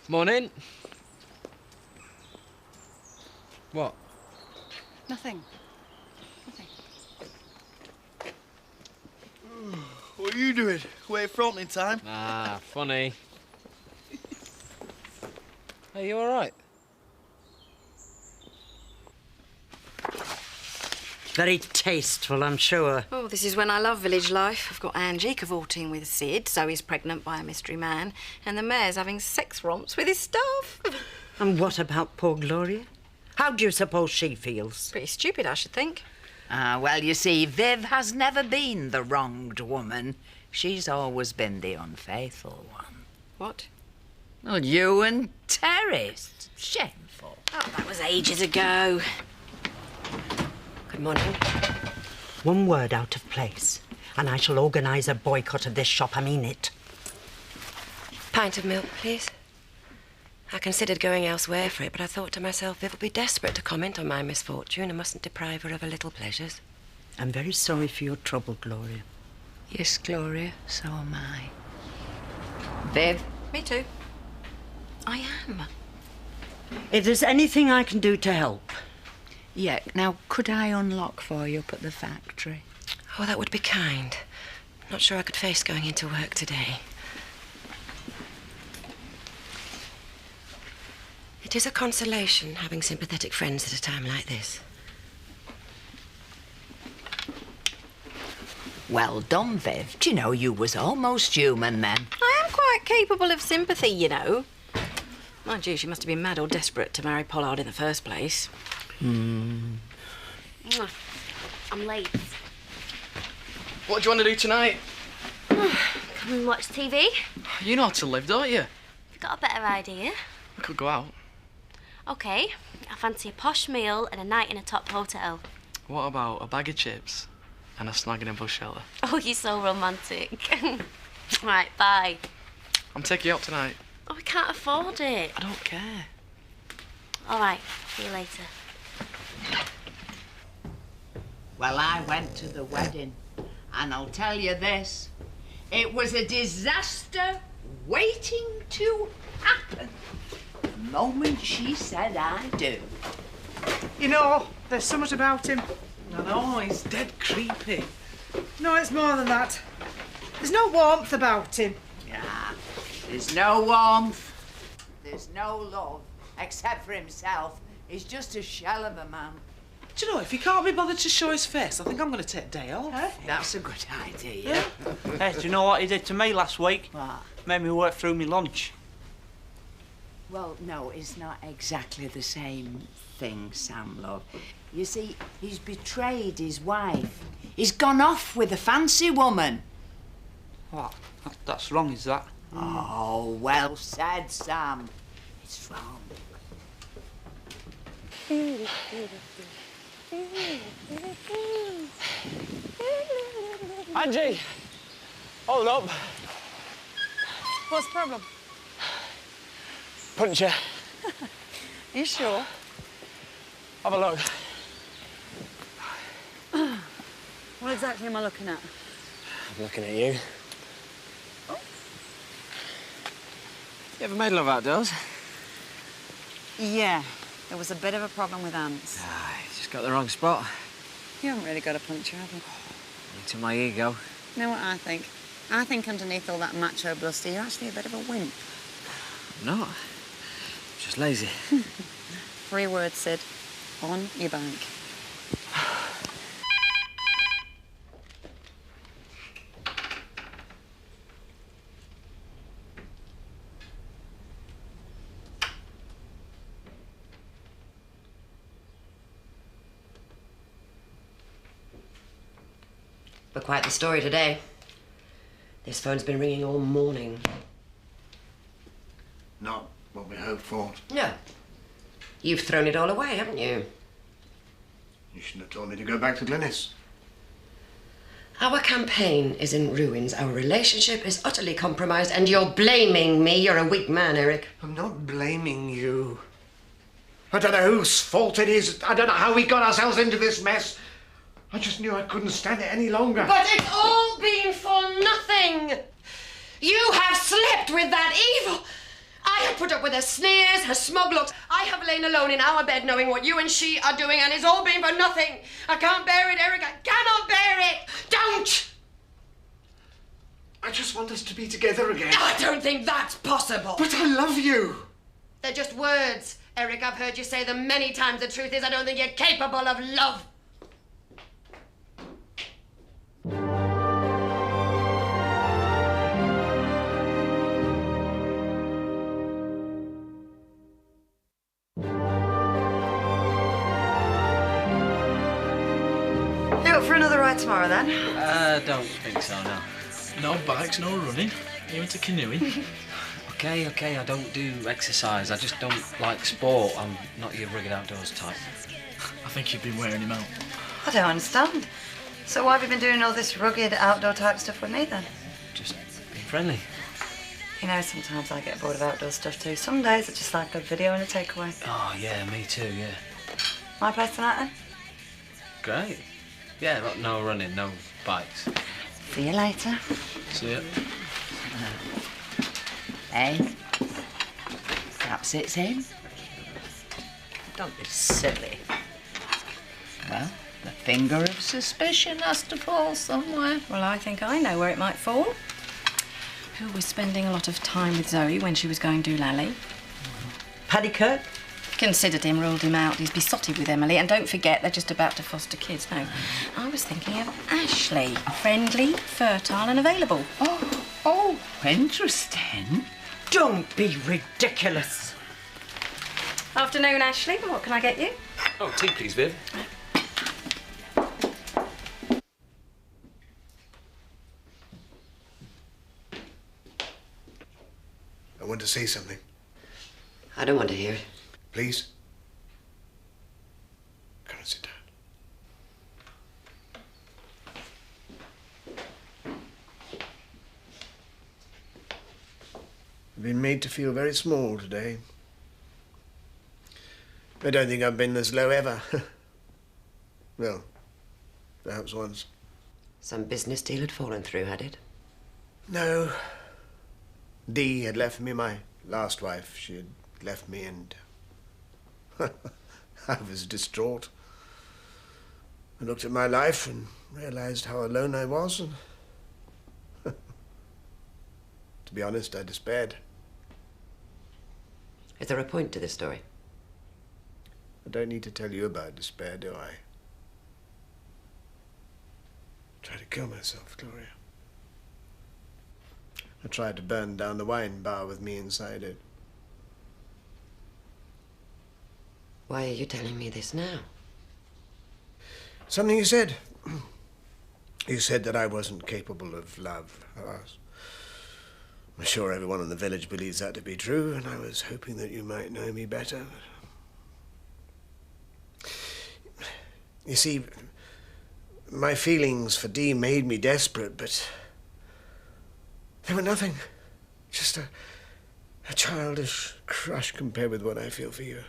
Morning. What? Nothing. Nothing. What are you doing? Away fronting time? Ah, funny. Hey, you all right? Very tasteful, I'm sure. Oh, this is when I love village life. I've got Angie cavorting with Sid, Zoe's pregnant by a mystery man, and the mayor's having sex romps with his staff. And what about poor Gloria? How do you suppose she feels? Pretty stupid, I should think. Well, you see, Viv has never been the wronged woman. She's always been the unfaithful one. What? Well, you and Terry. Shameful. Oh, that was ages ago. Good morning. One word out of place, and I shall organise a boycott of this shop. I mean it. Pint of milk, please. I considered going elsewhere for it, but I thought to myself, Viv will be desperate to comment on my misfortune and mustn't deprive her of her little pleasures. I'm very sorry for your trouble, Gloria. Yes, Gloria, so am I. Viv? Me too. I am. If there's anything I can do to help... Yeah, now, could I unlock for you up at the factory? Oh, that would be kind. Not sure I could face going into work today. It is a consolation having sympathetic friends at a time like this. Well done, Viv. Do you know, you was almost human then. I am quite capable of sympathy, you know. Mind you, she must have been mad or desperate to marry Pollard in the first place. I'm late. What do you want to do tonight? Come and watch TV. You know how to live, don't you? You've got a better idea. We could go out. OK, I fancy a posh meal and a night in a top hotel. What about a bag of chips and a snag in a bush shelter? Oh, you're so romantic. Right, bye. I'm taking you out tonight. Oh, we can't afford it. I don't care. All right, see you later. Well, I went to the wedding, and I'll tell you this. It was a disaster waiting to happen. The moment she said I do. You know, there's so much about him. I know, he's dead creepy. No, it's more than that. There's no warmth about him. Yeah, there's no warmth. There's no love, except for himself. He's just a shell of a man. Do you know, if he can't be bothered to show his face, I think I'm going to take a day off. That's a good idea. Hey, do you know what he did to me last week? What? Made me work through my lunch. Well, no, it's not exactly the same thing, Sam, love. You see, he's betrayed his wife. He's gone off with a fancy woman. What? That's wrong, is that? Oh, well said, Sam. It's wrong. Angie! Hold up. What's the problem? Puncher. You sure? Have a look. What exactly am I looking at? I'm looking at you. Oh. You ever made love outdoors? Yeah, there was a bit of a problem with ants. Ah, you just got the wrong spot. You haven't really got a puncher, have you? Into my ego. You know what I think? I think underneath all that macho bluster, you're actually a bit of a wimp. I'm not. Just lazy. 3 words, Sid. On your bank. But quite the story today. This phone's been ringing all morning. Not what we hoped for. No. You've thrown it all away, haven't you? You shouldn't have told me to go back to Glenys. Our campaign is in ruins. Our relationship is utterly compromised, and you're blaming me. You're a weak man, Eric. I'm not blaming you. I don't know whose fault it is. I don't know how we got ourselves into this mess. I just knew I couldn't stand it any longer. But it's all been for nothing. You have slept with that evil. I have put up with her sneers, her smug looks. I have lain alone in our bed knowing what you and she are doing, and it's all been for nothing. I can't bear it, Eric. I cannot bear it. Don't! I just want us to be together again. I don't think that's possible. But I love you. They're just words, Eric. I've heard you say them many times. The truth is, I don't think you're capable of love. You up for another ride tomorrow, then? Don't think so, no. No bikes, no running. You into canoeing? Okay, I don't do exercise. I just don't like sport. I'm not your rugged outdoors type. I think you've been wearing him out. I don't understand. So why have you been doing all this rugged outdoor type stuff with me, then? Just being friendly. You know, sometimes I get bored of outdoor stuff too. Some days it's just like a video and a takeaway. Oh, yeah, me too, yeah. My place tonight, then? Great. Yeah, but no running, no bikes. See you later. See ya. Hey, perhaps it's him. Don't be silly. Well, the finger of suspicion has to fall somewhere. Well, I think I know where it might fall. Who was spending a lot of time with Zoe when she was going doolally? Paddy Kirk? Considered him, ruled him out. He's besotted with Emily. And don't forget, they're just about to foster kids. No, I was thinking of Ashley. Friendly, fertile and available. Oh, interesting. Don't be ridiculous. Afternoon, Ashley. What can I get you? Oh, tea, please, Viv. I want to say something. I don't want to hear it. Please? Come and sit down. I've been made to feel very small today. I don't think I've been this low ever. Well, perhaps once. Some business deal had fallen through, had it? No. Dee had left me, my last wife. She had left me and I was distraught. I looked at my life and realized how alone I was, and to be honest, I despaired. Is there a point to this story? I don't need to tell you about despair, do I? I tried to kill myself, Gloria. I tried to burn down the wine bar with me inside it. Why are you telling me this now? Something you said. You said that I wasn't capable of love. I'm sure everyone in the village believes that to be true, and I was hoping that you might know me better. You see, my feelings for Dee made me desperate, but they were nothing. Just a childish crush compared with what I feel for you.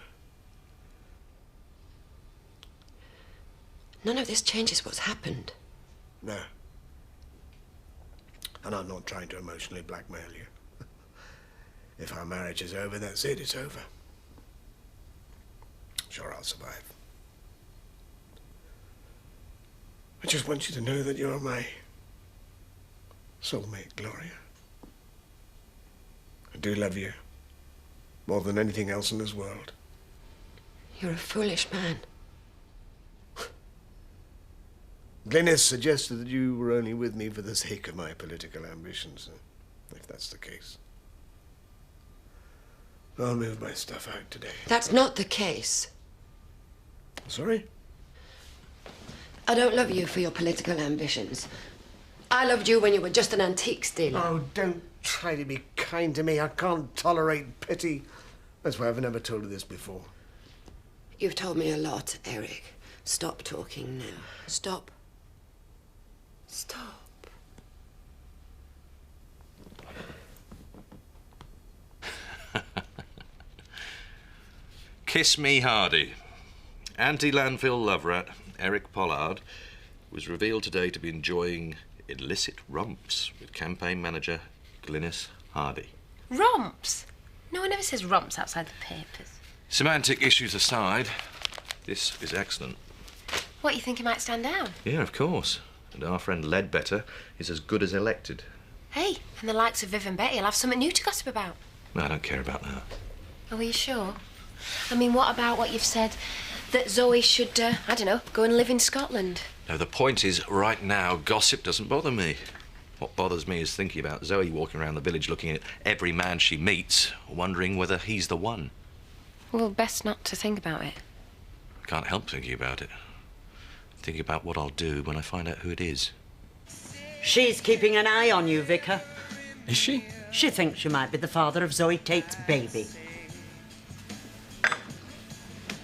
None of this changes what's happened. No. And I'm not trying to emotionally blackmail you. If our marriage is over, that's it, it's over. Sure, I'll survive. I just want you to know that you're my soulmate, Gloria. I do love you more than anything else in this world. You're a foolish man. Glynis suggested that you were only with me for the sake of my political ambitions. If that's the case, I'll move my stuff out today. That's not the case. Sorry? I don't love you for your political ambitions. I loved you when you were just an antique dealer. Oh, don't try to be kind to me. I can't tolerate pity. That's why I've never told her this before. You've told me a lot, Eric. Stop talking now. Stop. Stop. Kiss Me Hardy. Anti-landfill love rat Eric Pollard was revealed today to be enjoying illicit romps with campaign manager Glynis Hardy. Romps? No one ever says romps outside the papers. Semantic issues aside, this is excellent. What, you think he might stand down? Yeah, of course. And our friend Ledbetter is as good as elected. Hey, and the likes of Viv and Betty will have something new to gossip about. No, I don't care about that. Oh, are you sure? I mean, what about what you've said that Zoe should, I don't know, go and live in Scotland? No, the point is, right now, gossip doesn't bother me. What bothers me is thinking about Zoe walking around the village looking at every man she meets, wondering whether he's the one. Well, best not to think about it. I can't help thinking about it. Thinking about what I'll do when I find out who it is. She's keeping an eye on you, Vicar. Is she? She thinks you might be the father of Zoe Tate's baby.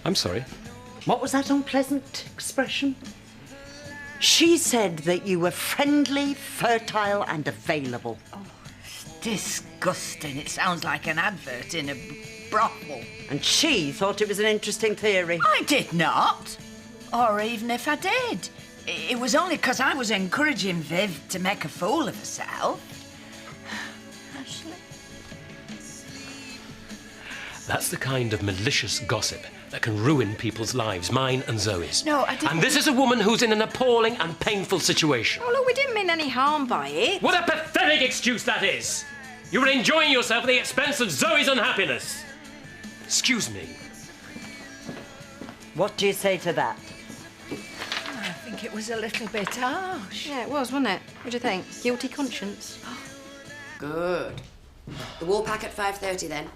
I'm sorry. What was that unpleasant expression? She said that you were friendly, fertile and available. Oh, disgusting. It sounds like an advert in a brothel. And she thought it was an interesting theory. I did not. Or even if I did. It was only because I was encouraging Viv to make a fool of herself. Ashley? That's the kind of malicious gossip that can ruin people's lives, mine and Zoe's. No, I didn't... And this is a woman who's in an appalling and painful situation. Oh, look, we didn't mean any harm by it. What a pathetic excuse that is! You were enjoying yourself at the expense of Zoe's unhappiness. Excuse me. What do you say to that? I think it was a little bit harsh. Yeah, it was, wasn't it? What do you think? Guilty conscience. Good. The war pack at 5:30 then.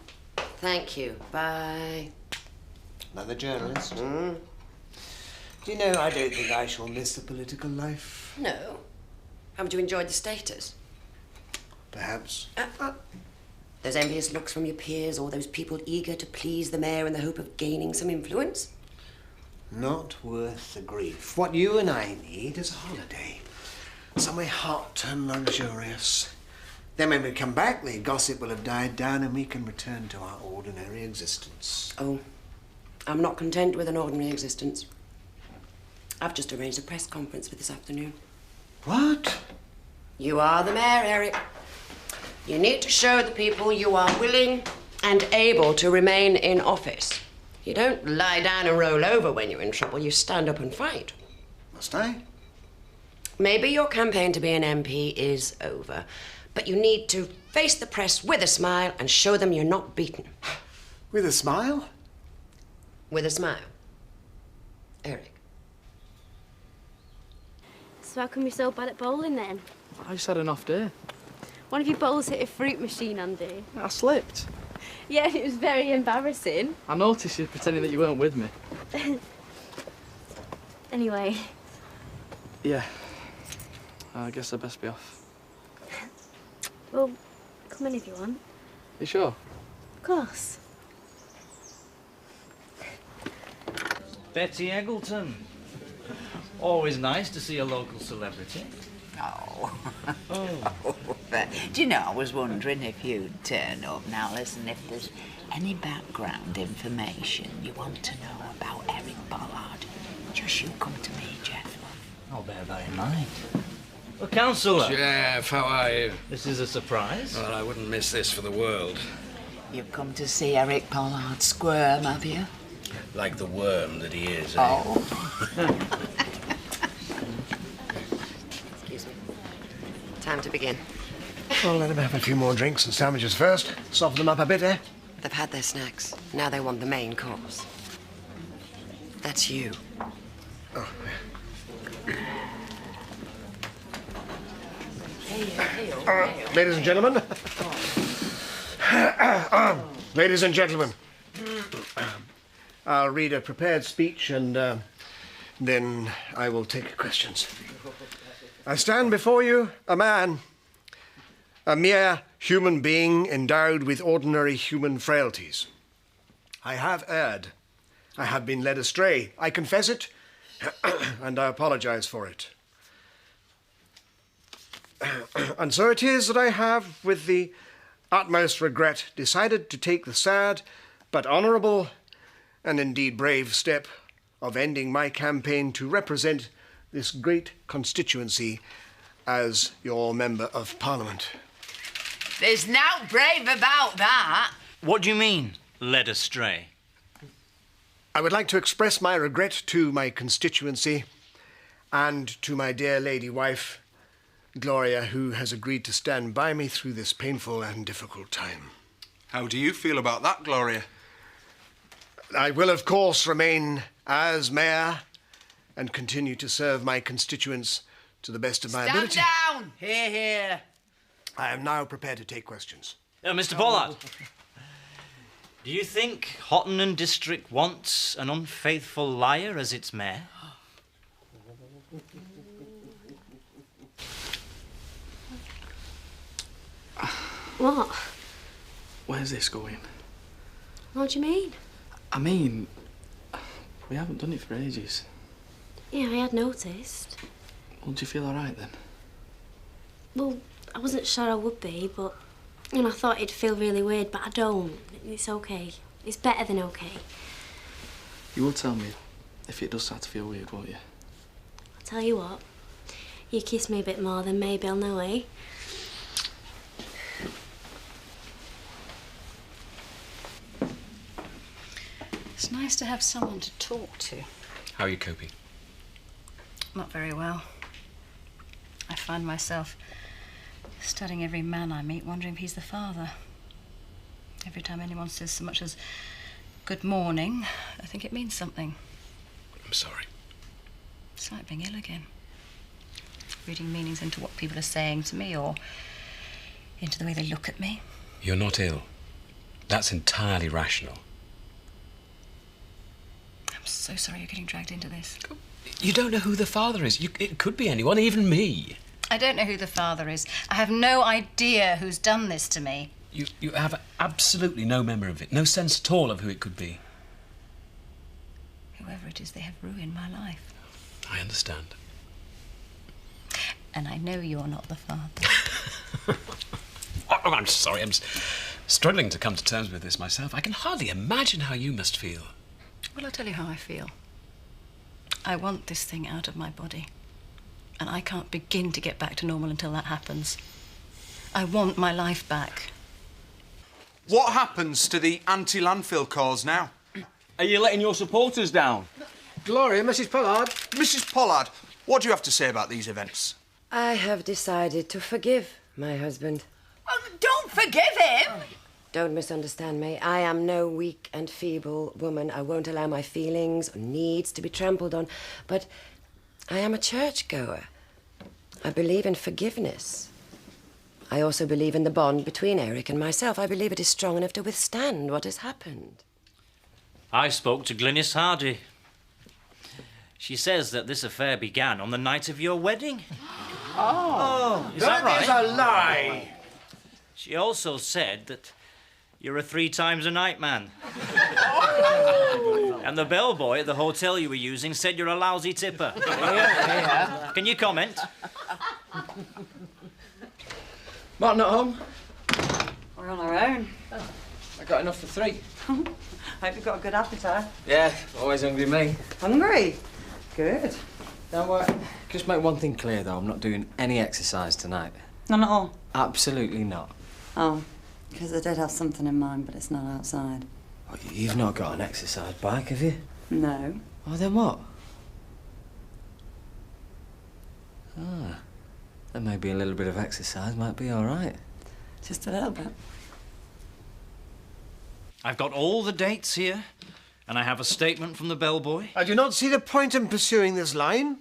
Thank you. Bye. Another journalist. Do you know, I don't think I shall miss the political life. No. Haven't you enjoyed the status? Perhaps. Those envious looks from your peers, or those people eager to please the mayor in the hope of gaining some influence? Not worth the grief. What you and I need is a holiday. Somewhere hot and luxurious. Then when we come back, the gossip will have died down and we can return to our ordinary existence. Oh, I'm not content with an ordinary existence. I've just arranged a press conference for this afternoon. What? You are the mayor, Eric. You need to show the people you are willing and able to remain in office. You don't lie down and roll over when you're in trouble. You stand up and fight. Must I? Maybe your campaign to be an MP is over, but you need to face the press with a smile and show them you're not beaten. With a smile? With a smile. Eric. So how come you're so bad at bowling then? I just had an off day. One of your bowls hit a fruit machine, Andy. I slipped. Yeah, it was very embarrassing. I noticed you pretending that you weren't with me. Anyway. Yeah. I guess I'd best be off. Well, come in if you want. You sure? Of course. Betty Eggleton. Always nice to see a local celebrity. Oh. But, do you know, I was wondering if you'd turn up. Now, listen, if there's any background information you want to know about Eric Pollard, just you come to me, Jeff. I'll bear that in mind. Well, Councillor. Jeff, how are you? This is a surprise. Well, I wouldn't miss this for the world. You've come to see Eric Pollard squirm, have you? Like the worm that he is, Oh. Excuse me. Time to begin. Well, let them have a few more drinks and sandwiches first. Soften them up a bit, eh? They've had their snacks. Now they want the main course. That's you. Oh. Ladies and gentlemen. Ladies and gentlemen. I'll read a prepared speech and then I will take questions. I stand before you, a man, a mere human being endowed with ordinary human frailties. I have erred. I have been led astray. I confess it, and I apologize for it. And so it is that I have, with the utmost regret, decided to take the sad but honourable and indeed brave step of ending my campaign to represent this great constituency as your Member of Parliament. There's no brave about that. What do you mean, led astray? I would like to express my regret to my constituency and to my dear lady wife, Gloria, who has agreed to stand by me through this painful and difficult time. How do you feel about that, Gloria? I will, of course, remain as mayor and continue to serve my constituents to the best of my ability. Stand down! Hear, hear. I am now prepared to take questions. Mr. Pollard, do you think Hottenham District wants an unfaithful liar as its mayor? What? Where's this going? What do you mean? I mean, we haven't done it for ages. Yeah, I had noticed. Well, do you feel all right then? Well, I wasn't sure I would be, but, you know, I thought it'd feel really weird, but I don't. It's okay. It's better than okay. You will tell me if it does start to feel weird, won't you? I'll tell you what. You kiss me a bit more, then maybe I'll know, eh? It's nice to have someone to talk to. How are you coping? Not very well. I find myself studying every man I meet, wondering if he's the father. Every time anyone says so much as good morning, I think it means something. I'm sorry. It's like being ill again. Reading meanings into what people are saying to me or into the way they look at me. You're not ill. That's entirely rational. I'm so sorry you're getting dragged into this. You don't know who the father is. It could be anyone, even me. I don't know who the father is. I have no idea who's done this to me. You have absolutely no memory of it, no sense at all of who it could be. Whoever it is, they have ruined my life. I understand. And I know you're not the father. Oh, I'm sorry. I'm struggling to come to terms with this myself. I can hardly imagine how you must feel. Well, I'll tell you how I feel. I want this thing out of my body. And I can't begin to get back to normal until that happens. I want my life back. What happens to the anti-landfill cause now? Are you letting your supporters down? Gloria, Mrs. Pollard. Mrs. Pollard, what do you have to say about these events? I have decided to forgive my husband. Oh, don't forgive him! Don't misunderstand me. I am no weak and feeble woman. I won't allow my feelings or needs to be trampled on. But I am a churchgoer. I believe in forgiveness. I also believe in the bond between Eric and myself. I believe it is strong enough to withstand what has happened. I spoke to Glynis Hardy. She says that this affair began on the night of your wedding. Oh, is that right? That is a lie. She also said that you're a 3 times a night man. And the bellboy at the hotel you were using said you're a lousy tipper. Yeah. Can you comment? Martin at home? We're on our own. I got enough for 3. Hope you've got a good appetite. Yeah, always hungry me. Hungry? Good. Now, just make one thing clear, though. I'm not doing any exercise tonight. None at all? Absolutely not. Oh, because I did have something in mind, but it's not outside. Well, you've not got an exercise bike, have you? No. Oh, then what? Then maybe a little bit of exercise might be all right. Just a little bit. I've got all the dates here, and I have a statement from the bellboy. I do not see the point in pursuing this line.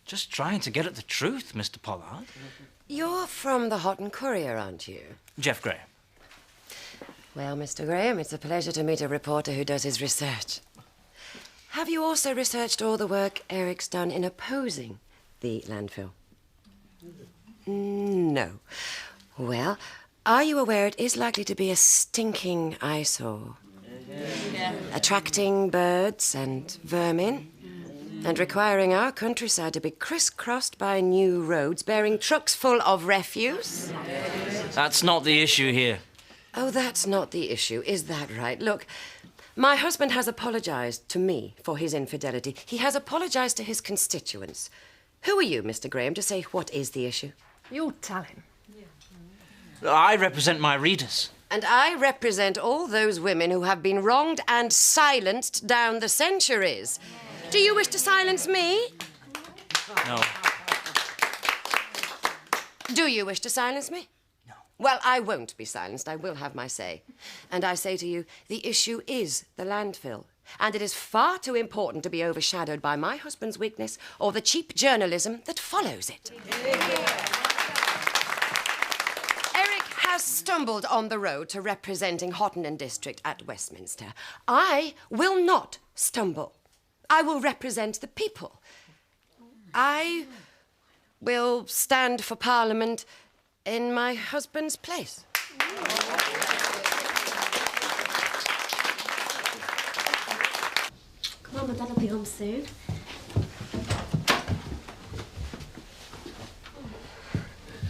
Just trying to get at the truth, Mr. Pollard. You're from the Houghton Courier, aren't you? Jeff Graham. Well, Mr. Graham, it's a pleasure to meet a reporter who does his research. Have you also researched all the work Eric's done in opposing the landfill? No. Well, are you aware it is likely to be a stinking eyesore? Yeah. Attracting birds and vermin, and requiring our countryside to be crisscrossed by new roads bearing trucks full of refuse? That's not the issue here. Oh, that's not the issue, is that right? Look, my husband has apologized to me for his infidelity. He has apologized to his constituents. Who are you, Mr. Graham, to say what is the issue? You tell him. I represent my readers. And I represent all those women who have been wronged and silenced down the centuries. Do you wish to silence me? No. Do you wish to silence me? No. Well, I won't be silenced. I will have my say. And I say to you, the issue is the landfill. And it is far too important to be overshadowed by my husband's weakness or the cheap journalism that follows it. Eric has stumbled on the road to representing Hottenham District at Westminster. I will not stumble. I will represent the people. I will stand for Parliament in my husband's place. Come on, my dad will be home soon.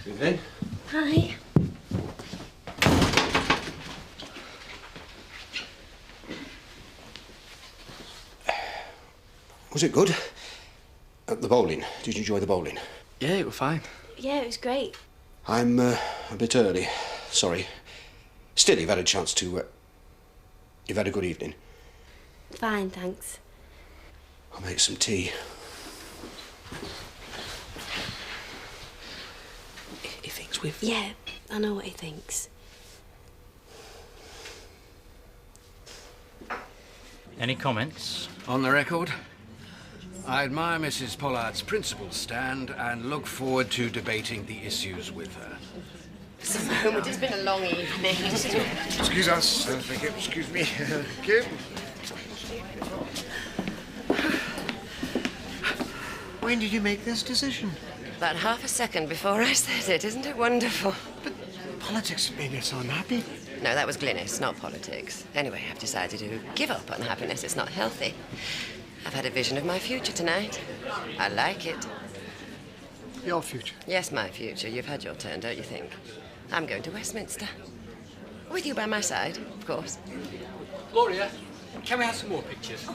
Evening. Hi. Was it good? At the bowling. Did you enjoy the bowling? Yeah, it was fine. Yeah, it was great. I'm a bit early. Sorry. Still, you've had a chance to... You've had a good evening. Fine, thanks. I'll make some tea. He thinks we've... Yeah, I know what he thinks. Any comments? On the record, I admire Mrs. Pollard's principled stand and look forward to debating the issues with her. Just a moment, it's been a long evening. Excuse us. Thank you. Excuse me. Kim? When did you make this decision? About half a second before I said it. Isn't it wonderful? But politics made me so unhappy. No, that was Glynis, not politics. Anyway, I've decided to give up on happiness. It's not healthy. I've had a vision of my future tonight. I like it. Your future? Yes, my future. You've had your turn, don't you think? I'm going to Westminster. With you by my side, of course. Gloria, can we have some more pictures?